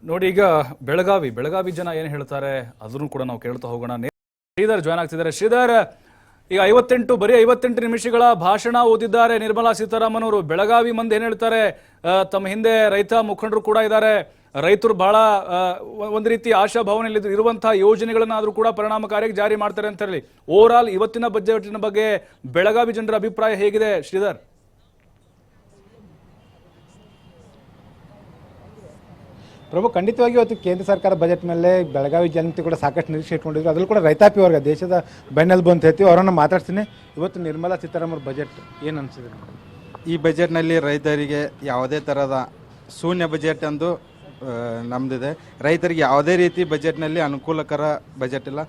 ನೋಡಿ ಈಗ ಬೆಳಗಾವಿ ಜನ ಏನು ಹೇಳ್ತಾರೆ ಅದನ್ನು ಕೂಡ ನಾವು ಕೇಳ್ತಾ ಹೋಗೋಣ. ಶ್ರೀಧರ್ ಜಾಯ್ನ್ ಆಗ್ತಿದ್ದಾರೆ. ಶ್ರೀಧರ್, ಈಗ 58 ನಿಮಿಷಗಳ ಭಾಷಣ ಓದಿದ್ದಾರೆ ನಿರ್ಮಲಾ ಸೀತಾರಾಮನ್ ಅವರು. ಬೆಳಗಾವಿ ಮಂದಿ ಏನ್ ಹೇಳ್ತಾರೆ, ತಮ್ಮ ಹಿಂದೆ ರೈತ ಮುಖಂಡರು ಕೂಡ ಇದ್ದಾರೆ. ರೈತರು ಬಹಳ ಒಂದು ರೀತಿ ಆಶಾಭಾವನೆಯಲ್ಲಿ ಇರುವಂತಹ ಯೋಜನೆಗಳನ್ನಾದ್ರೂ ಕೂಡ ಪರಿಣಾಮಕಾರಿಯಾಗಿ ಜಾರಿ ಮಾಡ್ತಾರೆ ಅಂತ ಹೇಳಿ. ಓವರ್ ಆಲ್ ಇವತ್ತಿನ ಬಜೆಟ್ನ ಬಗ್ಗೆ ಬೆಳಗಾವಿ ಜನರ ಅಭಿಪ್ರಾಯ ಹೇಗಿದೆ ಶ್ರೀಧರ್? ಪ್ರಭು, ಖಂಡಿತವಾಗಿ ಇವತ್ತು ಕೇಂದ್ರ ಸರ್ಕಾರ ಬಜೆಟ್ ಮೇಲೆ ಬೆಳಗಾವಿ ಜನತೆ ಕೂಡ ಸಾಕಷ್ಟು ನಿರೀಕ್ಷೆ ಇಟ್ಕೊಂಡಿದ್ರು. ಅದರಲ್ಲೂ ಕೂಡ ರೈತಾಪಿ ವರ್ಗ ದೇಶದ ಬೆನ್ನೆಲುಬು ಅಂತ ಹೇಳ್ತೀವಿ. ಅವರನ್ನು ಮಾತಾಡ್ತೀನಿ. ಇವತ್ತು ನಿರ್ಮಲಾ ಸೀತಾರಾಮನ್ ಬಜೆಟ್ ಏನು ಅನಿಸಿದೆ? ಈ ಬಜೆಟ್ನಲ್ಲಿ ರೈತರಿಗೆ ಯಾವುದೇ ಥರದ ಶೂನ್ಯ ಬಜೆಟ್ ಎಂದು ನಮ್ಮದಿದೆ. ರೈತರಿಗೆ ಯಾವುದೇ ರೀತಿ ಬಜೆಟ್ನಲ್ಲಿ ಅನುಕೂಲಕರ ಬಜೆಟ್ ಇಲ್ಲ.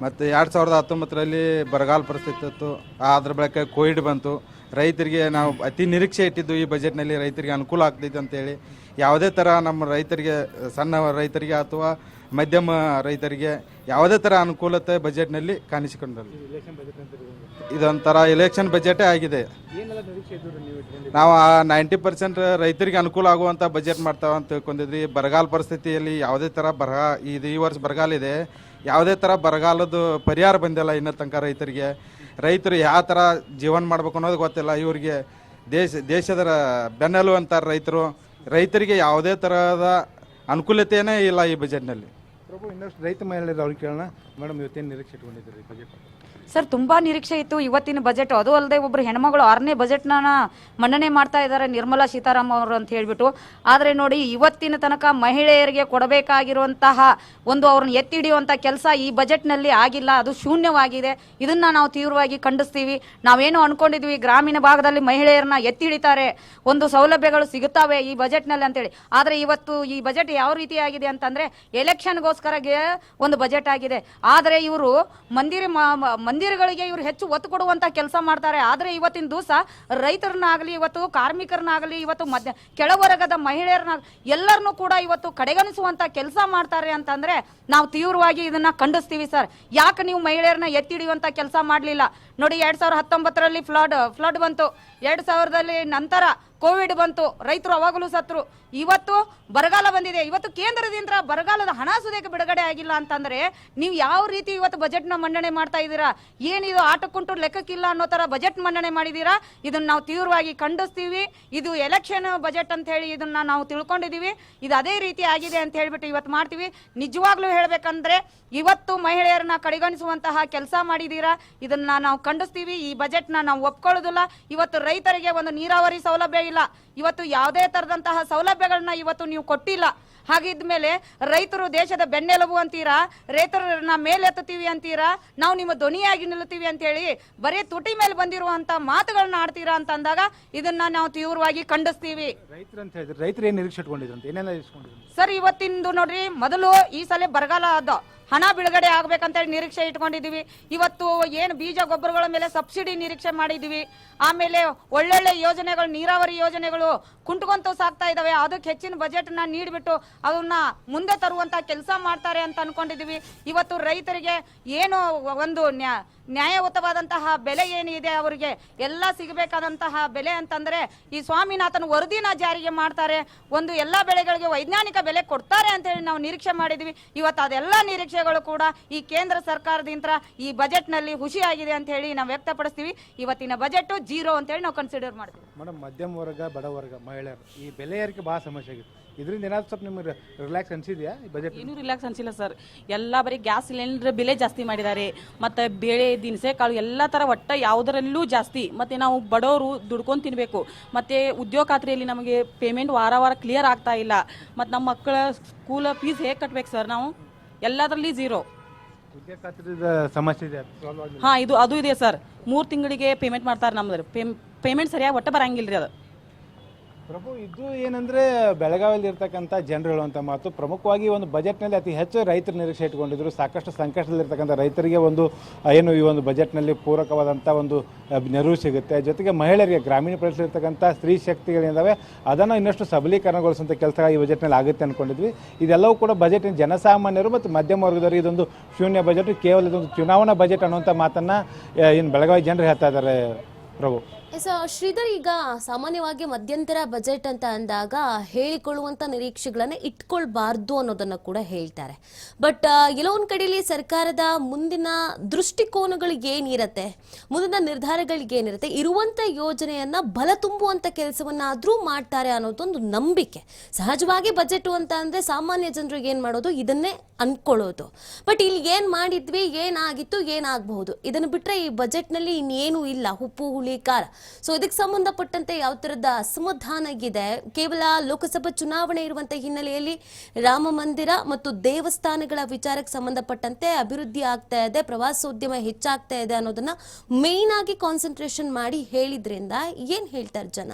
ಮತ್ತು 2019ರಲ್ಲಿ ಬರಗಾಲ ಪರಿಸ್ಥಿತಿ ಇತ್ತು, ಅದ್ರ ಬಳಿಕ ಕೋವಿಡ್ ಬಂತು. ರೈತರಿಗೆ ನಾವು ಅತಿ ನಿರೀಕ್ಷೆ ಇಟ್ಟಿದ್ದು ಈ ಬಜೆಟ್ನಲ್ಲಿ ರೈತರಿಗೆ ಅನುಕೂಲ ಆಗ್ತಿದೆ ಅಂತೇಳಿ. ಯಾವುದೇ ಥರ ನಮ್ಮ ರೈತರಿಗೆ, ಸಣ್ಣ ರೈತರಿಗೆ ಅಥವಾ ಮಧ್ಯಮ ರೈತರಿಗೆ ಯಾವುದೇ ಥರ ಅನುಕೂಲತೆ ಬಜೆಟ್ನಲ್ಲಿ ಕಾಣಿಸಿಕೊಂಡಲ್ಲ. ಇದೊಂಥರ ಎಲೆಕ್ಷನ್ ಬಜೆಟೇ ಆಗಿದೆ. ನಾವು 90% ರೈತರಿಗೆ ಅನುಕೂಲ ಆಗುವಂಥ ಬಜೆಟ್ ಮಾಡ್ತಾವ ಅಂತ ತಿಳ್ಕೊಂಡಿದ್ವಿ. ಬರಗಾಲ ಪರಿಸ್ಥಿತಿಯಲ್ಲಿ ಯಾವುದೇ ಥರ ಈ ವರ್ಷ ಬರಗಾಲ ಇದೆ. ಯಾವುದೇ ಥರ ಬರಗಾಲದ ಪರಿಹಾರ ಬಂದಿಲ್ಲ ಇನ್ನೂ ತನಕ ರೈತರಿಗೆ. ರೈತರು ಯಾವ ಥರ ಜೀವನ ಮಾಡ್ಬೇಕು ಅನ್ನೋದು ಗೊತ್ತಿಲ್ಲ. ಇವರಿಗೆ ದೇಶದ ಬೆನ್ನೆಲುಬು ಅಂತಾರೆ ರೈತರು. ರೈತರಿಗೆ ಯಾವುದೇ ಥರದ ಅನುಕೂಲತೆಯೇ ಇಲ್ಲ ಈ ಬಜೆಟ್ನಲ್ಲಿ. ಪ್ರಭು, ಇನ್ನಷ್ಟು ರೈತ ಮಹಿಳೆಯರು ಅವ್ರಿಗೆ ಕೇಳೋಣ. ಮೇಡಮ್, ಇವತ್ತೇನು ನಿರೀಕ್ಷೆ ಇಟ್ಕೊಂಡಿದ್ದೀರಿ ಬಜೆಟ್? ಸರ್, ತುಂಬಾ ನಿರೀಕ್ಷೆ ಇತ್ತು ಇವತ್ತಿನ ಬಜೆಟ್. ಅದು ಅಲ್ಲದೆ ಒಬ್ರು ಹೆಣ್ಮಗಳು 6ನೇ ಬಜೆಟ್ನ ಮನ್ನಣೆ ಮಾಡ್ತಾ ಇದ್ದಾರೆ ನಿರ್ಮಲಾ ಸೀತಾರಾಮನ್ ಅವರು ಅಂತ ಹೇಳ್ಬಿಟ್ಟು. ಆದರೆ ನೋಡಿ, ಇವತ್ತಿನ ತನಕ ಮಹಿಳೆಯರಿಗೆ ಕೊಡಬೇಕಾಗಿರುವಂತಹ ಅವ್ರನ್ನ ಎತ್ತಿ ಹಿಡಿಯುವಂಥ ಕೆಲಸ ಈ ಬಜೆಟ್ನಲ್ಲಿ ಆಗಿಲ್ಲ. ಅದು ಶೂನ್ಯವಾಗಿದೆ. ಇದನ್ನ ನಾವು ತೀವ್ರವಾಗಿ ಖಂಡಿಸ್ತೀವಿ. ನಾವೇನು ಅನ್ಕೊಂಡಿದ್ವಿ, ಗ್ರಾಮೀಣ ಭಾಗದಲ್ಲಿ ಮಹಿಳೆಯರನ್ನ ಎತ್ತಿ ಹಿಡಿತಾರೆ, ಸೌಲಭ್ಯಗಳು ಸಿಗುತ್ತವೆ ಈ ಬಜೆಟ್ನಲ್ಲಿ ಅಂತೇಳಿ. ಆದರೆ ಇವತ್ತು ಈ ಬಜೆಟ್ ಯಾವ ರೀತಿ ಆಗಿದೆ ಅಂತಂದ್ರೆ ಎಲೆಕ್ಷನ್ಗೋಸ್ಕರಗೆ ಒಂದು ಬಜೆಟ್ ಆಗಿದೆ. ಆದರೆ ಇವರು ಮಂದಿರಗಳಿಗೆ ಇವರು ಹೆಚ್ಚು ಒತ್ತು ಕೊಡುವಂತ ಕೆಲಸ ಮಾಡ್ತಾರೆ. ಆದ್ರೆ ಇವತ್ತಿನ ದಿವಸ ರೈತರನ್ನಾಗಲಿ, ಇವತ್ತು ಕಾರ್ಮಿಕರನ್ನಾಗಲಿ, ಇವತ್ತು ಕೆಳವರ್ಗದ ಮಹಿಳೆಯರನ್ನ ಎಲ್ಲರನ್ನೂ ಕೂಡ ಇವತ್ತು ಕಡೆಗಣಿಸುವಂತ ಕೆಲಸ ಮಾಡ್ತಾರೆ ಅಂತಂದ್ರೆ ನಾವು ತೀವ್ರವಾಗಿ ಇದನ್ನ ಖಂಡಿಸ್ತೀವಿ. ಸರ್, ಯಾಕೆ ನೀವು ಮಹಿಳೆಯರನ್ನ ಎತ್ತಿ ಹಿಡಿಯುವಂತ ಕೆಲಸ ಮಾಡಲಿಲ್ಲ? ನೋಡಿ, 2019ರಲ್ಲಿ ಫ್ಲಡ್ ಬಂತು, 2000ರಲ್ಲಿ ನಂತರ ಕೋವಿಡ್ ಬಂತು, ರೈತರು ಅವಾಗಲೂ ಸತ್ರು. ಇವತ್ತು ಬರಗಾಲ ಬಂದಿದೆ. ಇವತ್ತು ಕೇಂದ್ರದಿಂದ ಬರಗಾಲದ ಹಣ ಸುದೇಕ ಬಿಡುಗಡೆ ಆಗಿಲ್ಲ ಅಂತಂದ್ರೆ ನೀವು ಯಾವ ರೀತಿ ಇವತ್ತು ಬಜೆಟ್ನ ಮಂಡನೆ ಮಾಡ್ತಾ ಇದ್ದೀರಾ? ಏನಿದು ಆಟಕ್ಕುಂಟು ಲೆಕ್ಕಕ್ಕಿಲ್ಲ ಅನ್ನೋ ತರ ಬಜೆಟ್ ಮಂಡನೆ ಮಾಡಿದೀರಾ. ಇದನ್ನ ನಾವು ತೀವ್ರವಾಗಿ ಖಂಡಿಸ್ತೀವಿ. ಇದು ಎಲೆಕ್ಷನ್ ಬಜೆಟ್ ಅಂತ ಹೇಳಿ ಇದನ್ನ ನಾವು ತಿಳ್ಕೊಂಡಿದೀವಿ. ಇದು ಅದೇ ರೀತಿ ಆಗಿದೆ ಅಂತ ಹೇಳ್ಬಿಟ್ಟು ಇವತ್ತು ಮಾಡ್ತೀವಿ. ನಿಜವಾಗ್ಲೂ ಹೇಳ್ಬೇಕಂದ್ರೆ ಇವತ್ತು ಮಹಿಳೆಯರನ್ನ ಕಡೆಗಣಿಸುವಂತಹ ಕೆಲಸ ಮಾಡಿದೀರಾ. ಇದನ್ನ ನಾವು ಖಂಡಿಸ್ತೀವಿ. ಈ ಬಜೆಟ್ನ ನಾವು ಒಪ್ಕೊಳ್ಳೋದಿಲ್ಲ. ಇವತ್ತು ರೈತರಿಗೆ ಒಂದು ನೀರಾವರಿ ಸೌಲಭ್ಯ ಇಲ್ಲ. ಇವತ್ತು ಯಾವುದೇ ತರದಂತಹ ಸೌಲಭ್ಯಗಳನ್ನ ಇವತ್ತು ನೀವು ಕೊಟ್ಟಿಲ್ಲ. ಹಾಗಿದ್ಮೇಲೆ ರೈತರು ದೇಶದ ಬೆನ್ನೆಲುಬು ಅಂತೀರಾ, ರೈತರನ್ನ ಮೇಲೆತ್ತೀವಿ ಅಂತೀರಾ, ನಾವು ನಿಮ್ಮ ಧ್ವನಿಯಾಗಿ ನಿಲ್ಲುತ್ತೀವಿ ಅಂತ ಹೇಳಿ ಬರೀ ತುಟಿ ಮೇಲೆ ಬಂದಿರುವಂತ ಮಾತುಗಳನ್ನ ಆಡ್ತೀರಾ ಅಂತ ಅಂದಾಗ ಇದನ್ನ ನಾವು ತೀವ್ರವಾಗಿ ಖಂಡಿಸ್ತೀವಿ. ರೈತರು ಏನ್ ನಿರೀಕ್ಷೆ ಇಟ್ಕೊಂಡಿದ್ರು? ಸರ್, ಇವತ್ತಿಂದು ನೋಡ್ರಿ, ಮೊದಲು ಈ ಸಲ ಬರಗಾಲ ಹಣ ಬಿಡುಗಡೆ ಆಗ್ಬೇಕಂತ ಹೇಳಿ ನಿರೀಕ್ಷೆ ಇಟ್ಕೊಂಡಿದೀವಿ. ಇವತ್ತು ಏನು ಬೀಜ ಗೊಬ್ಬರಗಳ ಮೇಲೆ ಸಬ್ಸಿಡಿ ನಿರೀಕ್ಷೆ ಮಾಡಿದೀವಿ. ಆಮೇಲೆ ಒಳ್ಳೊಳ್ಳೆ ಯೋಜನೆಗಳು, ನೀರಾವರಿ ಯೋಜನೆಗಳು ಕುಂಟ್ಕೊಂತ ಸಾಕ್ತಾ ಇದಾವೆ. ಅದಕ್ಕೆ ಹೆಚ್ಚಿನ ಬಜೆಟ್ ನ ನೀಡಿಬಿಟ್ಟು ಅದನ್ನ ಮುಂದೆ ತರುವಂತ ಕೆಲಸ ಮಾಡ್ತಾರೆ ಅಂತ ಅನ್ಕೊಂಡಿದೀವಿ. ಇವತ್ತು ರೈತರಿಗೆ ಏನು ಒಂದು ನ್ಯಾಯಯುತವಾದಂತಹ ಬೆಲೆ ಏನಿದೆ, ಅವರಿಗೆ ಎಲ್ಲ ಸಿಗಬೇಕಾದಂತಹ ಬೆಲೆ ಅಂತಂದ್ರೆ ಈ ಸ್ವಾಮಿನಾಥನ್ ವರದಿನ ಜಾರಿಗೆ ಮಾಡ್ತಾರೆ. ಎಲ್ಲಾ ಬೆಳೆಗಳಿಗೆ ವೈಜ್ಞಾನಿಕ ಬೆಲೆ ಕೊಡ್ತಾರೆ ಅಂತ ಹೇಳಿ ನಾವು ನಿರೀಕ್ಷೆ ಮಾಡಿದ್ವಿ. ಇವತ್ತು ಅದೆಲ್ಲ ನಿರೀಕ್ಷೆಗಳು ಕೂಡ ಈ ಕೇಂದ್ರ ಸರ್ಕಾರದಿಂದ ಈ ಬಜೆಟ್ ನಲ್ಲಿ ಹುಷಿಯಾಗಿದೆ ಅಂತ ಹೇಳಿ ನಾವು ವ್ಯಕ್ತಪಡಿಸ್ತೀವಿ. ಇವತ್ತಿನ ಬಜೆಟ್ 0 ಅಂತ ಹೇಳಿ ನಾವು ಕನ್ಸಿಡರ್ ಮಾಡ್ತೀವಿ. ಮೇಡಮ್, ಮಧ್ಯಮ ವರ್ಗ, ಬಡವರ್ಗ, ಮಹಿಳೆಯರು ಈ ಬೆಲೆ ಏರಿಕೆ ಬಹಳ ಸಮಸ್ಯೆ ಆಗಿದೆ. ಇದರಿಂದ ಏನಾದ್ರು ಸ್ವಲ್ಪ ನಿಮ್ಗೆ ರಿಲ್ಯಾಕ್ಸ್ ಅನ್ಸಿದ್ಯಾ? ಬಜೆಟ್ ಏನೂ ರಿಲ್ಯಾಕ್ಸ್ ಅನ್ಸಿಲ್ಲ ಸರ್. ಎಲ್ಲ ಬರೀ ಗ್ಯಾಸ್ ಸಿಲಿಂಡರ್ ಬೆಲೆ ಜಾಸ್ತಿ ಮಾಡಿದ್ದಾರೆ. ಮತ್ತು ಬೇಳೆ, ದಿನಸೆ ಕಾಳು ಎಲ್ಲ ಥರ ಒಟ್ಟ ಯಾವುದರಲ್ಲೂ ಜಾಸ್ತಿ. ಮತ್ತು ನಾವು ಬಡವರು ದುಡ್ಕೊಂಡು ತಿನ್ನಬೇಕು. ಮತ್ತು ಉದ್ಯೋಗ ಖಾತ್ರಿಯಲ್ಲಿ ನಮಗೆ ಪೇಮೆಂಟ್ ವಾರ ಕ್ಲಿಯರ್ ಆಗ್ತಾ ಇಲ್ಲ. ಮತ್ತು ನಮ್ಮ ಮಕ್ಕಳ ಸ್ಕೂಲ್ ಫೀಸ್ ಹೇಗೆ ಕಟ್ಬೇಕು ಸರ್? ನಾವು ಎಲ್ಲದರಲ್ಲಿ 0. ಉದ್ಯೋಗ ಖಾತ್ರಿದ ಸಮಸ್ಯೆ ಇದೆ. ಹಾಂ, ಅದು ಇದೆ ಸರ್. 3 ತಿಂಗಳಿಗೆ ಪೇಮೆಂಟ್ ಮಾಡ್ತಾರೆ. ನಮ್ದು ಪೇಮೆಂಟ್ ಸರಿಯಾಗಿ ಒಟ್ಟ ಬರಂಗಿಲ್ಲ ರೀ ಅದು. ಪ್ರಭು, ಇದು ಏನಂದ್ರೆ ಬೆಳಗಾವಿಯಲ್ಲಿ ಇರ್ತಕ್ಕಂಥ ಜನರು ಹೇಳುವಂಥ ಮಾತು. ಪ್ರಮುಖವಾಗಿ ಒಂದು ಬಜೆಟ್ನಲ್ಲಿ ಅತಿ ಹೆಚ್ಚು ರೈತರ ನಿರೀಕ್ಷೆ ಇಟ್ಕೊಂಡಿದ್ರು. ಸಾಕಷ್ಟು ಸಂಕಷ್ಟದಲ್ಲಿರ್ತಕ್ಕಂಥ ರೈತರಿಗೆ ಏನು ಈ ಒಂದು ಬಜೆಟ್ನಲ್ಲಿ ಪೂರಕವಾದಂಥ ನೆರವು ಸಿಗುತ್ತೆ. ಜೊತೆಗೆ ಮಹಿಳೆಯರಿಗೆ, ಗ್ರಾಮೀಣ ಪ್ರದೇಶದಲ್ಲಿರ್ತಕ್ಕಂಥ ಸ್ತ್ರೀ ಶಕ್ತಿಗಳಿದ್ದಾವೆ, ಅದನ್ನು ಇನ್ನಷ್ಟು ಸಬಲೀಕರಣಗೊಳಿಸುವಂಥ ಕೆಲಸ ಈ ಬಜೆಟ್ನಲ್ಲಿ ಆಗುತ್ತೆ ಅಂದ್ಕೊಂಡಿದ್ವಿ. ಇದೆಲ್ಲವೂ ಕೂಡ ಬಜೆಟಿನ ಜನಸಾಮಾನ್ಯರು ಮತ್ತು ಮಧ್ಯಮ ವರ್ಗದವರಿಗೆ ಇದೊಂದು ಶೂನ್ಯ ಬಜೆಟ್, ಕೇವಲ ಇದೊಂದು ಚುನಾವಣಾ ಬಜೆಟ್ ಅನ್ನುವಂಥ ಮಾತನ್ನು ಏನು ಬೆಳಗಾವಿ ಜನರು ಹೇಳ್ತಾ ಇದ್ದಾರೆ. ಪ್ರಭು, ಶ್ರೀಧರ್, ಈಗ ಸಾಮಾನ್ಯವಾಗಿ ಮಧ್ಯಂತರ ಬಜೆಟ್ ಅಂತ ಅಂದಾಗ ಹೇಳಿಕೊಳ್ಳುವಂಥ ನಿರೀಕ್ಷೆಗಳನ್ನ ಇಟ್ಕೊಳ್ಬಾರ್ದು ಅನ್ನೋದನ್ನ ಕೂಡ ಹೇಳ್ತಾರೆ. ಬಟ್ ಎಲ್ಲೋ ಒಂದು ಕಡೆಯಲ್ಲಿ ಸರ್ಕಾರದ ಮುಂದಿನ ದೃಷ್ಟಿಕೋನಗಳು ಏನಿರುತ್ತೆ, ಮುಂದಿನ ನಿರ್ಧಾರಗಳಿಗೇನಿರುತ್ತೆ, ಇರುವಂಥ ಯೋಜನೆಯನ್ನ ಬಲ ತುಂಬುವಂಥ ಕೆಲಸವನ್ನಾದರೂ ಮಾಡ್ತಾರೆ ಅನ್ನೋದೊಂದು ನಂಬಿಕೆ. ಸಹಜವಾಗಿ ಬಜೆಟ್ ಅಂತ ಅಂದರೆ ಸಾಮಾನ್ಯ ಜನರಿಗೆ ಏನು ಮಾಡೋದು, ಇದನ್ನೇ ಅನ್ಕೊಳ್ಳೋದು. ಬಟ್ ಇಲ್ಲಿ ಏನು ಮಾಡಿದ್ವಿ, ಏನಾಗಿತ್ತು, ಏನಾಗಬಹುದು, ಇದನ್ನು ಬಿಟ್ಟರೆ ಈ ಬಜೆಟ್ನಲ್ಲಿ ಇನ್ನೇನು ಇಲ್ಲ, ಉಪ್ಪು ಹುಳಿ ಖಾರ. ಸೊ ಇದಕ್ಕೆ ಸಂಬಂಧಪಟ್ಟಂತೆ ಯಾವ ಥರದ ಅಸಮಾಧಾನ ಇದೆ? ಕೇವಲ ಲೋಕಸಭಾ ಚುನಾವಣೆ ಇರುವಂಥ ಹಿನ್ನೆಲೆಯಲ್ಲಿ ರಾಮ ಮಂದಿರ ಮತ್ತು ದೇವಸ್ಥಾನಗಳ ವಿಚಾರಕ್ಕೆ ಸಂಬಂಧಪಟ್ಟಂತೆ ಅಭಿವೃದ್ಧಿ ಆಗ್ತಾ ಇದೆ, ಪ್ರವಾಸೋದ್ಯಮ ಹೆಚ್ಚಾಗ್ತಾ ಇದೆ ಅನ್ನೋದನ್ನ ಮೇಯ್ನ್ ಆಗಿ ಕಾನ್ಸಂಟ್ರೇಷನ್ ಮಾಡಿ ಹೇಳಿದ್ರಿಂದ ಏನು ಹೇಳ್ತಾರೆ ಜನ?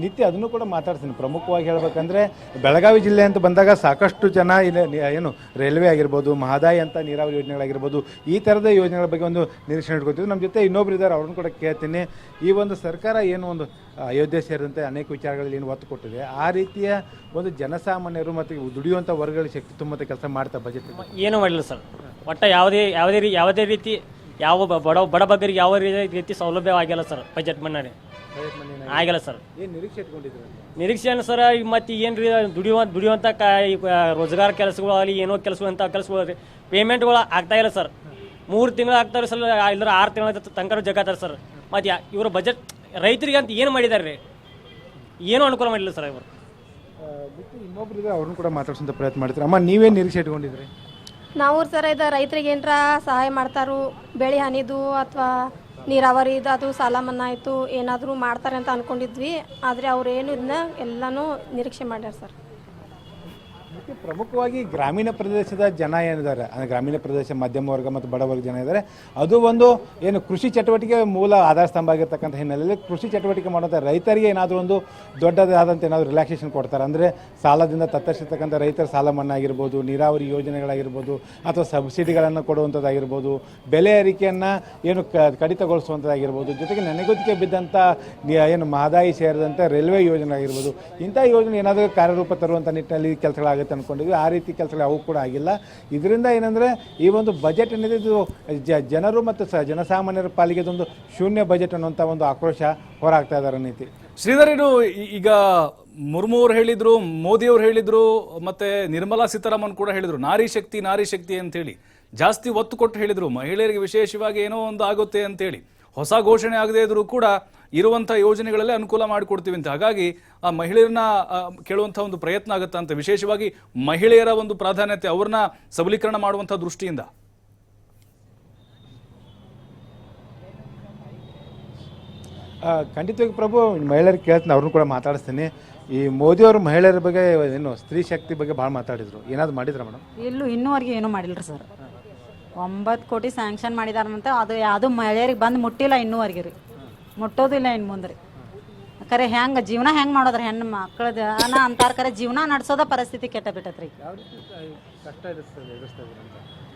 ನಿತ್ಯ ಅದನ್ನು ಕೂಡ ಮಾತಾಡ್ತೀನಿ. ಪ್ರಮುಖವಾಗಿ ಹೇಳ್ಬೇಕಂದ್ರೆ ಬೆಳಗಾವಿ ಜಿಲ್ಲೆ ಅಂತ ಬಂದಾಗ ಸಾಕಷ್ಟು ಜನ ಇಲ್ಲಿ ಏನು ರೈಲ್ವೆ ಆಗಿರ್ಬೋದು, ಮಹದಾಯಿ ಅಂತ ನೀರಾವರಿ ಯೋಜನೆಗಳಾಗಿರ್ಬೋದು, ಈ ಥರದ ಯೋಜನೆಗಳ ಬಗ್ಗೆ ಒಂದು ನಿರೀಕ್ಷಣೆ ಇಟ್ಕೊತೀವಿ. ನಮ್ಮ ಜೊತೆ ಇನ್ನೊಬ್ರು ಇದ್ದಾರೆ, ಅವ್ರನ್ನ ಕೂಡ ಕೇಳ್ತೀನಿ. ಈ ಒಂದು ಸರ್ಕಾರ ಏನು ಒಂದು ಅಯೋಧ್ಯೆ ಸೇರಿದಂತೆ ಅನೇಕ ವಿಚಾರಗಳಲ್ಲಿ ಏನು ಒತ್ತು ಕೊಟ್ಟಿದೆ, ಆ ರೀತಿಯ ಒಂದು ಜನಸಾಮಾನ್ಯರು ಮತ್ತು ದುಡಿಯುವಂಥ ವರ್ಗಗಳ ಶಕ್ತಿ ತುಂಬಂಥ ಕೆಲಸ ಮಾಡ್ತಾ ಬಜೆಟ್ ಏನೂ ಮಾಡಿಲ್ಲ ಸರ್. ಒಟ್ಟು ಯಾವುದೇ ರೀತಿ ಯಾವ ಬಡ ಬಗ್ಗರಿಗೆ ಯಾವ ರೀತಿ ಸೌಲಭ್ಯ ಆಗಿಲ್ಲ ಸರ್. ಬಜೆಟ್ ಮನ್ನಣೆ ಆಗಿಲ್ಲ ಸರ್. ಏನು ನಿರೀಕ್ಷೆ ಇಟ್ಕೊಂಡಿದ್ರು? ನಿರೀಕ್ಷೆ ಏನು ಸರ್, ಮತ್ತು ಏನು ರೀ ದುಡಿಯುವಂಥ ರೋಜಗಾರ ಕೆಲಸಗಳು ಆಗಲಿ, ಏನೋ ಕೆಲಸವಂಥ ಕೆಲಸಗಳು ರೀ, ಪೇಮೆಂಟ್ಗಳು ಆಗ್ತಾ ಇಲ್ಲ ಸರ್. 3 ತಿಂಗಳು ಆಗ್ತಾರೆ ಸರ್, ಇಲ್ಲರ 6 ತಿಂಗಳ ತನಕ ಜಗಾತಾರೆ ಸರ್. ಮತ್ತು ಇವರು ಬಜೆಟ್ ರೈತರಿಗೆ ಅಂತ ಏನು ಮಾಡಿದ್ದಾರೆ ರೀ, ಏನೂ ಅನುಕೂಲ ಮಾಡಿಲ್ಲ ಸರ್ ಇವರು. ಇನ್ನೊಬ್ರು ಇದ್ದಾರೆ, ಅವ್ರನ್ನ ಕೂಡ ಮಾತಾಡ್ಸೋಂಥ ಪ್ರಯತ್ನ ಮಾಡ್ತಾರೆ. ಅಮ್ಮ, ನೀವೇನು ನಿರೀಕ್ಷೆ ಇಟ್ಕೊಂಡಿದ್ರಿ? ನಾವು ಸರ್ ಇದು ರೈತರಿಗೆ ಏನರ ಸಹಾಯ ಮಾಡ್ತಾರು, ಬೆಳೆ ಹಾನಿದು ಅಥವಾ ನೀರಾವರಿದು ಅದು ಸಾಲ ಮನ್ನಾ ಆಯಿತು ಏನಾದರೂ ಮಾಡ್ತಾರೆ ಅಂತ ಅಂದ್ಕೊಂಡಿದ್ವಿ. ಆದರೆ ಅವ್ರು ಏನು ಇದನ್ನ ಎಲ್ಲನೂ ನಿರೀಕ್ಷೆ ಮಾಡ್ಯಾರ ಸರ್. ಪ್ರಮುಖವಾಗಿ ಗ್ರಾಮೀಣ ಪ್ರದೇಶದ ಜನ ಏನಿದ್ದಾರೆ, ಅಂದರೆ ಗ್ರಾಮೀಣ ಪ್ರದೇಶ ಮಧ್ಯಮ ವರ್ಗ ಮತ್ತು ಬಡವರ್ಗ ಜನ ಇದ್ದಾರೆ, ಅದು ಒಂದು ಏನು ಕೃಷಿ ಚಟುವಟಿಕೆ ಮೂಲ ಆಧಾರ ಸ್ತಂಭ ಆಗಿರ್ತಕ್ಕಂಥ ಹಿನ್ನೆಲೆಯಲ್ಲಿ ಕೃಷಿ ಚಟುವಟಿಕೆ ಮಾಡುವಂಥ ರೈತರಿಗೆ ಏನಾದರೂ ಒಂದು ದೊಡ್ಡದಾದಂಥ ಏನಾದರೂ ರಿಲ್ಯಾಕ್ಸೇಷನ್ ಕೊಡ್ತಾರೆ. ಅಂದರೆ ಸಾಲದಿಂದ ತತ್ತರಿಸಿರ್ತಕ್ಕಂಥ ರೈತರ ಸಾಲ ಮನ್ನಾ ಆಗಿರ್ಬೋದು, ನೀರಾವರಿ ಯೋಜನೆಗಳಾಗಿರ್ಬೋದು, ಅಥವಾ ಸಬ್ಸಿಡಿಗಳನ್ನು ಕೊಡುವಂಥದ್ದಾಗಿರ್ಬೋದು, ಬೆಲೆ ಏರಿಕೆಯನ್ನು ಏನು ಕಡಿತಗೊಳಿಸುವಂಥದ್ದಾಗಿರ್ಬೋದು, ಜೊತೆಗೆ ನೆನೆಗುದಿಗೆ ಬಿದ್ದಂಥ ಏನು ಮಹದಾಯಿ ಸೇರಿದಂತೆ ರೈಲ್ವೆ ಯೋಜನೆ ಆಗಿರ್ಬೋದು, ಇಂಥ ಯೋಜನೆ ಏನಾದರೂ ಕಾರ್ಯರೂಪ ತರುವಂಥ ನಿಟ್ಟಿನಲ್ಲಿ ಕೆಲಸಗಳಾಗುತ್ತೆ ಅಂದ್ಕೊಂಡಿದ್ವಿ. ಆ ರೀತಿ ಕೆಲಸಗಳು ಅವು ಕೂಡ ಆಗಿಲ್ಲ. ಇದರಿಂದ ಏನಂದರೆ ಈ ಒಂದು ಬಜೆಟ್ ಏನಿದೆ ಇದು ಜನರು ಮತ್ತು ಜನಸಾಮಾನ್ಯರ ಪಾಲಿಗೆ ಇದೊಂದು ಶೂನ್ಯ ಬಜೆಟ್ ಅನ್ನುವಂಥ ಒಂದು ಆಕ್ರೋಶ ಹೊರಾಗ್ತಾ ಇದ್ದಾರೆ ನೀತಿ. ಶ್ರೀಧರ್, ಇದು ಈಗ ಮುರ್ಮು ಅವರು ಹೇಳಿದ್ರು, ಮೋದಿ ಅವರು ಹೇಳಿದ್ರು, ಮತ್ತೆ ನಿರ್ಮಲಾ ಸೀತಾರಾಮನ್ ಕೂಡ ಹೇಳಿದ್ರು ನಾರಿ ಶಕ್ತಿ ಅಂತೇಳಿ ಜಾಸ್ತಿ ಒತ್ತು ಕೊಟ್ಟು ಹೇಳಿದ್ರು. ಮಹಿಳೆಯರಿಗೆ ವಿಶೇಷವಾಗಿ ಏನೋ ಒಂದು ಆಗುತ್ತೆ ಅಂತೇಳಿ ಹೊಸ ಘೋಷಣೆ ಆಗದೇ ಇದ್ರೂ ಕೂಡ ಇರುವಂಥ ಯೋಜನೆಗಳಲ್ಲೇ ಅನುಕೂಲ ಮಾಡಿಕೊಡ್ತೀವಿ ಅಂತ. ಹಾಗಾಗಿ ಆ ಮಹಿಳೆಯರನ್ನ ಕೇಳುವಂಥ ಒಂದು ಪ್ರಯತ್ನ ಆಗುತ್ತೆ ಅಂತ, ವಿಶೇಷವಾಗಿ ಮಹಿಳೆಯರ ಒಂದು ಪ್ರಾಧಾನ್ಯತೆ, ಅವ್ರನ್ನ ಸಬಲೀಕರಣ ಮಾಡುವಂಥ ದೃಷ್ಟಿಯಿಂದ. ಖಂಡಿತವಾಗಿ ಪ್ರಭು, ಮಹಿಳೆಯರಿಗೆ ಕೇಳ್ತೀನಿ, ಅವ್ರನ್ನೂ ಕೂಡ ಮಾತಾಡಿಸ್ತೀನಿ. ಈ ಮೋದಿಯವರು ಮಹಿಳೆಯರ ಬಗ್ಗೆ ಏನು ಸ್ತ್ರೀ ಶಕ್ತಿ ಬಗ್ಗೆ ಭಾಳ ಮಾತಾಡಿದ್ರು, ಏನಾದ್ರು ಮಾಡಿದ್ರ ಮೇಡಮ್? ಇನ್ನೂವರೆಗೆ ಏನೂ ಮಾಡಿಲ್ಲ ಸರ್. 9 ಕೋಟಿ ಸ್ಯಾಂಕ್ಷನ್ ಮಾಡಿದಾರಂತ, ಅದು ಯಾವುದು ಮಹಿಳೆಯರಿಗೆ ಬಂದು ಮುಟ್ಟಿಲ್ಲ ಇನ್ನೂವರೆಗೆ ರೀ, ಮುಟ್ಟೋದಿಲ್ಲ ಇನ್ನು ಮುಂದೆ ರೀ. ಖರೆ ಹೆಂಗೆ ಜೀವನ ಹೆಂಗೆ ಮಾಡೋದ್ರಿ, ಹೆಣ್ಣು ಮಕ್ಕಳದ ಅಂತಾರ ಖರೆ ಜೀವನ ನಡೆಸೋದ ಪರಿಸ್ಥಿತಿ ಕೆಟ್ಟ ಬಿಟ್ಟತ್ರಿ.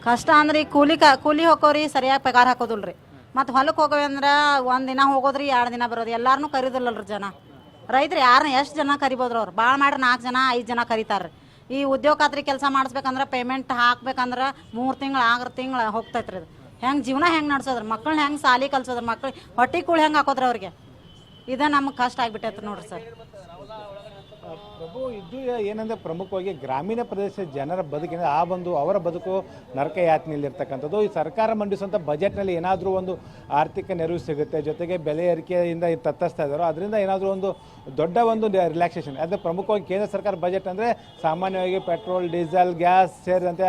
ಕಷ್ಟ ಅಂದ್ರೆ ಕೂಲಿ ಹೋಗೋರಿ ಸರಿಯಾಗಿ ಪಗಾರ ಹಾಕೋದಿಲ್ರಿ. ಮತ್ತು ಹೊಲಕ್ಕೆ ಹೋಗೋವಿ ಅಂದ್ರೆ 1 ದಿನ ಹೋಗೋದ್ರಿ, 2 ದಿನ ಬರೋದು, ಎಲ್ಲಾರನ್ನೂ ಕರೀದಿಲ್ಲಲ್ರಿ ಜನ. ರೈತರು ಯಾರನ್ನ ಎಷ್ಟು ಜನ ಕರಿಬೋದ್ರಿ, ಅವ್ರು ಭಾಳ ಮಾಡ್ರಿ 4 ಜನ 5 ಜನ ಕರೀತಾರ್ರಿ. ಈ ಉದ್ಯೋಗ ಖಾತ್ರಿ ಕೆಲಸ ಮಾಡಿಸ್ಬೇಕಂದ್ರೆ ಪೇಮೆಂಟ್ ಹಾಕ್ಬೇಕಂದ್ರೆ 3 ತಿಂಗಳು 6 ತಿಂಗಳು ಹೋಗ್ತೈತ್ರಿ. ಅದು ಹೆಂಗೆ ಜೀವನ ಹೆಂಗೆ ನಡೆಸೋದ್ರಿ, ಮಕ್ಕಳನ್ನ ಹೆಂಗೆ ಸಾಲಿ ಕಲ್ಸೋದ್ರಿ, ಮಕ್ಳು ಹೊಟ್ಟೆ ಕೂಳು ಹೆಂಗೆ ಹಾಕೋದ್ರಿ ಅವ್ರಿಗೆ, ಇದೇ ನಮ್ಗೆ ಕಷ್ಟ ಆಗಿಬಿಟ್ಟೈತ್ರಿ ನೋಡ್ರಿ ಸರ್. ಪ್ರಭು, ಇದು ಏನಂದರೆ ಪ್ರಮುಖವಾಗಿ ಗ್ರಾಮೀಣ ಪ್ರದೇಶದ ಜನರ ಬದುಕಿನ ಆ ಒಂದು ಅವರ ಬದುಕು ನರಕ ಯಾತನೆಯಲ್ಲಿರ್ತಕ್ಕಂಥದ್ದು. ಈ ಸರ್ಕಾರ ಮಂಡಿಸುವಂಥ ಬಜೆಟ್ನಲ್ಲಿ ಏನಾದರೂ ಒಂದು ಆರ್ಥಿಕ ನೆರವು ಸಿಗುತ್ತೆ, ಜೊತೆಗೆ ಬೆಲೆ ಏರಿಕೆಯಿಂದ ತತ್ತರಿಸ್ತಾ ಇದ್ದಾರೋ ಅದರಿಂದ ಏನಾದರೂ ಒಂದು ದೊಡ್ಡ ಒಂದು ರಿಲ್ಯಾಕ್ಸೇಷನ್. ಅದು ಪ್ರಮುಖವಾಗಿ ಕೇಂದ್ರ ಸರ್ಕಾರ ಬಜೆಟ್ ಅಂದರೆ ಸಾಮಾನ್ಯವಾಗಿ ಪೆಟ್ರೋಲ್, ಡೀಸೆಲ್, ಗ್ಯಾಸ್ ಸೇರಿದಂತೆ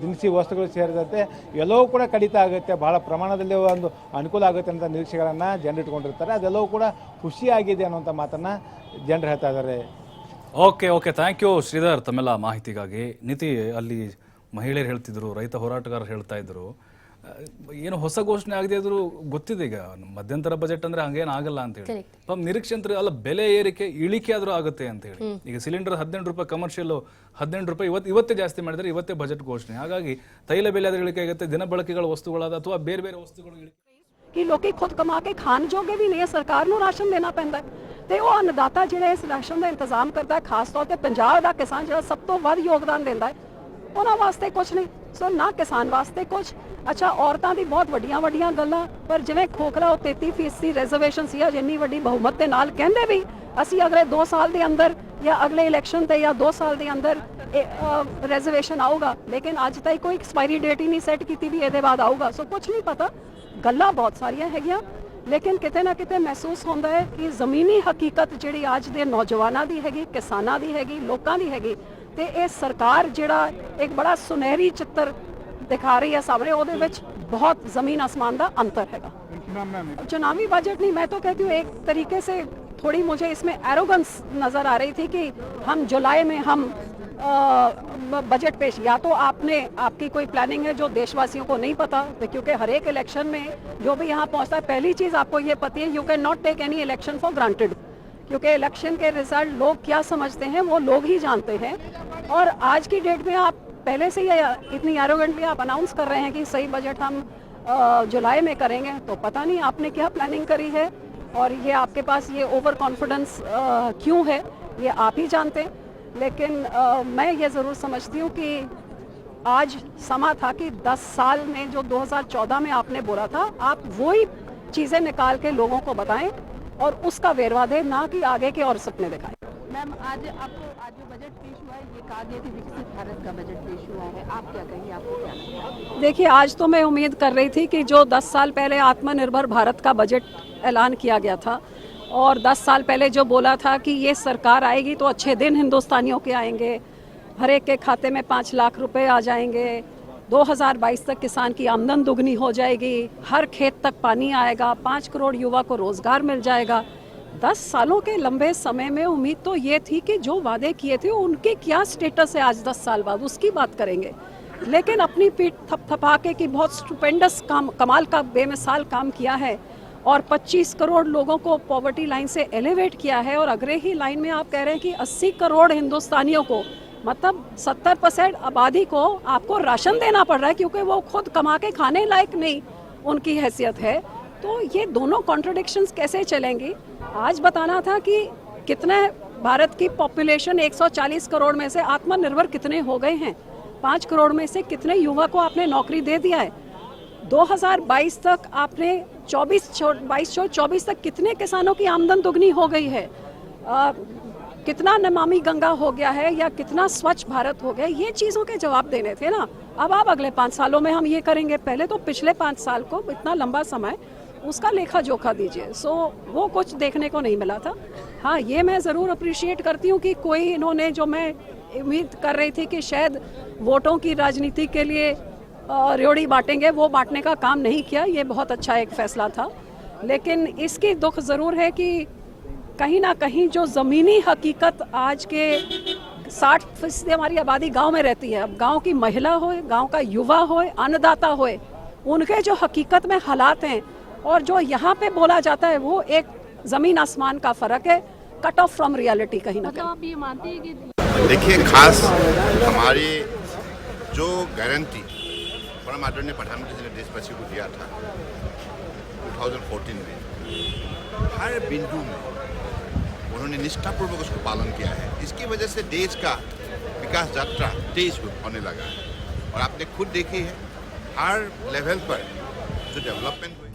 ದಿನಸಿ ವಸ್ತುಗಳು ಸೇರಿದಂತೆ ಎಲ್ಲವೂ ಕೂಡ ಕಡಿತ ಆಗುತ್ತೆ, ಭಾಳ ಪ್ರಮಾಣದಲ್ಲಿ ಒಂದು ಅನುಕೂಲ ಆಗುತ್ತೆ ಅಂತ ನಿರೀಕ್ಷೆಗಳನ್ನು ಜನರು ಇಟ್ಕೊಂಡಿರ್ತಾರೆ. ಅದೆಲ್ಲವೂ ಕೂಡ ಖುಷಿಯಾಗಿದೆ ಅನ್ನುವಂಥ ಮಾತನ್ನು ಜನರು ಹೇಳ್ತಾ ಇದ್ದಾರೆ. ಓಕೆ, ಥ್ಯಾಂಕ್ ಯು ಶ್ರೀಧರ್ ತಮ್ಮೆಲ್ಲ ಮಾಹಿತಿಗಾಗಿ. ನೀತಿ, ಅಲ್ಲಿ ಮಹಿಳೆಯರು ಹೇಳ್ತಿದ್ರು, ರೈತ ಹೋರಾಟಗಾರರು ಹೇಳ್ತಾ ಇದ್ರು, ಏನು ಹೊಸ ಘೋಷಣೆ ಆಗದೆ ಆದ್ರೂ ಗೊತ್ತಿದೆ ಈಗ ಮಧ್ಯಂತರ ಬಜೆಟ್ ಅಂದ್ರೆ ಹಂಗೇನು ಆಗಲ್ಲ ಅಂತ ಹೇಳಿ. ನಿರೀಕ್ಷೆ ಅಂತ ಅಲ್ಲ, ಬೆಲೆ ಏರಿಕೆ ಇಳಿಕೆ ಆದ್ರೂ ಆಗುತ್ತೆ ಅಂತ ಹೇಳಿ. ಈಗ ಸಿಲಿಂಡರ್ 18 ರೂಪಾಯಿ, ಕಮರ್ಷಿಯಲ್ 18 ರೂಪಾಯಿ, ಇವತ್ತೇ ಜಾಸ್ತಿ ಮಾಡಿದ್ರೆ ಇವತ್ತೇ ಬಜೆಟ್ ಘೋಷಣೆ. ಹಾಗಾಗಿ ತೈಲ ಬೆಲೆ ಆದ್ರೆ ಇಳಿಕೆ ಆಗುತ್ತೆ, ದಿನ ಬಳಕೆಗಳ ವಸ್ತುಗಳಾದ ಅಥವಾ ಬೇರೆ ಬೇರೆ ವಸ್ತುಗಳು ಇಳಿಕೆ. कि लोग खुद कमा के खान जोगे भी नहीं है, सरकार को राशन देना पैंदा है ते वो अन्नदाता जिहड़े इस राशन का इंतजाम करता है, खास तौर पर पंजाब का किसान जिहड़ा सब तो वध योगदान देंदा है, उन्हां वास्ते कुछ नहीं। ਸੋ ਨਾ ਕਿਸਾਨ ਵਾਸਤੇ ਕੁਝ ਅੱਛਾ ਔਰਤਾਂ ਦੀ ਬਹੁਤ ਵੱਡੀਆਂ ਵੱਡੀਆਂ ਗੱਲਾਂ ਪਰ ਜਿਵੇਂ ਖੋਖਲਾ ਉਹ 33% ਰਿਜ਼ਰਵੇਸ਼ਨ ਸੀ ਜਿੰਨੀ ਵੱਡੀ ਬਹੁਮਤ ਦੇ ਨਾਲ ਕਹਿੰਦੇ ਵੀ ਅਸੀਂ ਅਗਲੇ 2 ਸਾਲ ਦੇ ਅੰਦਰ ਜਾਂ ਅਗਲੇ ਇਲੈਕਸ਼ਨ ਤੇ ਜਾਂ 2 ਸਾਲ ਦੇ ਅੰਦਰ ਰਿਜ਼ਰਵੇਸ਼ਨ ਆਊਗਾ ਲੇਕਿਨ ਅੱਜ ਤੱਕ ਕੋਈ ਐਕਸਪਾਇਰੀ ਡੇਟ ਹੀ ਨਹੀਂ ਸੈੱਟ ਕੀਤੀ ਵੀ ਇਹਦੇ ਬਾਅਦ ਆਊਗਾ ਸੋ ਕੁਝ ਨਹੀਂ ਪਤਾ ਗੱਲਾਂ ਬਹੁਤ ਸਾਰੀਆਂ ਹੈਗੀਆਂ ਲੇਕਿਨ ਕਿਤੇ ਨਾ ਕਿਤੇ ਮਹਿਸੂਸ ਹੁੰਦਾ ਹੈ ਕਿ ਜ਼ਮੀਨੀ ਹਕੀਕਤ ਜਿਹੜੀ ਅੱਜ ਦੇ ਨੌਜਵਾਨਾਂ ਦੀ ਹੈਗੀ ਕਿਸਾਨਾਂ ਦੀ ਹੈਗੀ ਲੋਕਾਂ ਦੀ ਹੈਗੀ ਤੇ ਇਹ ਸਰਕਾਰ ਜਿਹੜਾ ਇੱਕ ਬੜਾ ਸੁਨਹਿਰੀ ਚਿੱਤਰ ਦਿਖਾ ਰਹੀ ਹੈ ਸਾਹਮਣੇ ਉਹਦੇ ਵਿੱਚ बहुत जमीन आसमान का अंतर हैगा। चुनावी बजट नहीं, मैं तो कहती हूँ एक तरीके से थोड़ी मुझे इसमें एरोगेंस नजर आ रही थी कि हम जुलाई में हम बजट पेश, या तो आपकी कोई प्लानिंग है जो देशवासियों को नहीं पता, क्योंकि हर एक इलेक्शन में जो भी यहाँ पहुँचता है पहली चीज़ आपको ये पता है, you can not take any election for granted, क्योंकि इलेक्शन के रिजल्ट लोग क्या समझते हैं वो लोग ही जानते हैं। और आज की डेट में आप पहले से ही इतनी एरोगेंटली आप अनाउंस कर रहे हैं कि सही बजट हम जुलाई में करेंगे, तो पता नहीं आपने क्या प्लानिंग करी है और ये आपके पास ये ओवर कॉन्फिडेंस क्यों है ये आप ही जानते हैं। लेकिन मैं ये ज़रूर समझती हूँ कि आज समा था कि 10 साल में जो 2014 में आपने बोला था आप वही चीज़ें निकाल के लोगों को बताएं और उसका वेरवा दें, ना कि आगे के और सपने दिखाएं। मैम आज जो बजट पेश हुआ है ये कहा गया कि विकसित भारत का बजट पेश हुआ है, आप क्या कहेंगे, आपको क्या लगता है? देखिए आज तो मैं उम्मीद कर रही थी कि जो 10 साल पहले आत्मनिर्भर भारत का बजट ऐलान किया गया था और 10 साल पहले जो बोला था कि ये सरकार आएगी तो अच्छे दिन हिंदुस्तानियों के आएंगे, हर एक के खाते में 5 लाख रुपए आ जाएंगे, 2022 तक किसान की आमदन दुगनी हो जाएगी, हर खेत तक पानी आएगा, 5 करोड़ युवा को रोजगार मिल जाएगा। 10 सालों के लंबे समय में उम्मीद तो ये थी कि जो वादे किए थे उनके क्या स्टेटस है आज 10 साल बाद उसकी बात करेंगे, लेकिन अपनी पीठ थपथपा के कि बहुत स्टुपेंडस काम, कमाल का बेमिसाल काम किया है और 25 करोड़ लोगों को पॉवर्टी लाइन से एलिवेट किया है और अगले ही लाइन में आप कह रहे हैं कि 80 करोड़ हिंदुस्तानियों को, मतलब 70% आबादी को आपको राशन देना पड़ रहा है क्योंकि वो खुद कमा के खाने लायक नहीं उनकी हैसियत है। तो ये दोनों कॉन्ट्रडिक्शंस कैसे चलेंगी? आज बताना था कि कितने भारत की पॉपुलेशन 140 करोड़ में से आत्मनिर्भर कितने हो गए हैं, 5 करोड़ में से कितने युवा को आपने नौकरी दे दिया है, 2022 तक आपने 22-24 तक कितने किसानों की आमदन दुगनी हो गई है, कितना नमामि गंगा हो गया है या कितना स्वच्छ भारत हो गया, ये चीज़ों के जवाब देने थे ना। अब आप अगले 5 सालों में हम ये करेंगे, पहले तो पिछले 5 साल को इतना लंबा समय उसका लेखा जोखा दीजिए। सो वो कुछ देखने को नहीं मिला था। हाँ, ये मैं ज़रूर अप्रिशिएट करती हूँ कि कोई इन्होंने, जो मैं उम्मीद कर रही थी कि शायद वोटों की राजनीति के लिए रेवड़ी बांटेंगे, वो बांटने का काम नहीं किया, ये बहुत अच्छा एक फैसला था। लेकिन इसकी दुख ज़रूर है कि कहीं ना कहीं जो ज़मीनी हकीकत आज के 60% हमारी आबादी गांव में रहती है, अब गांव की महिला हो, गांव का युवा हो, अन्नदाता हो, उनके जो हकीकत में हालात हैं और जो यहाँ पे बोला जाता है वो एक ज़मीन आसमान का फ़र्क है, कट ऑफ फ्रॉम रियलिटी कहीं ना कहीं। आप ये मानते हैं कि देखिए, खास हमारी जो गारंटी परम आदरणीय प्रधानमंत्री ने देशवासियों को दिया था 2014 में, हर बिंदु में उन्होंने निष्ठापूर्वक उसको पालन किया है। इसकी वजह से देश का विकास यात्रा तेज होने लगा है और आपने खुद देखी है हर लेवल पर जो डेवलपमेंट हुई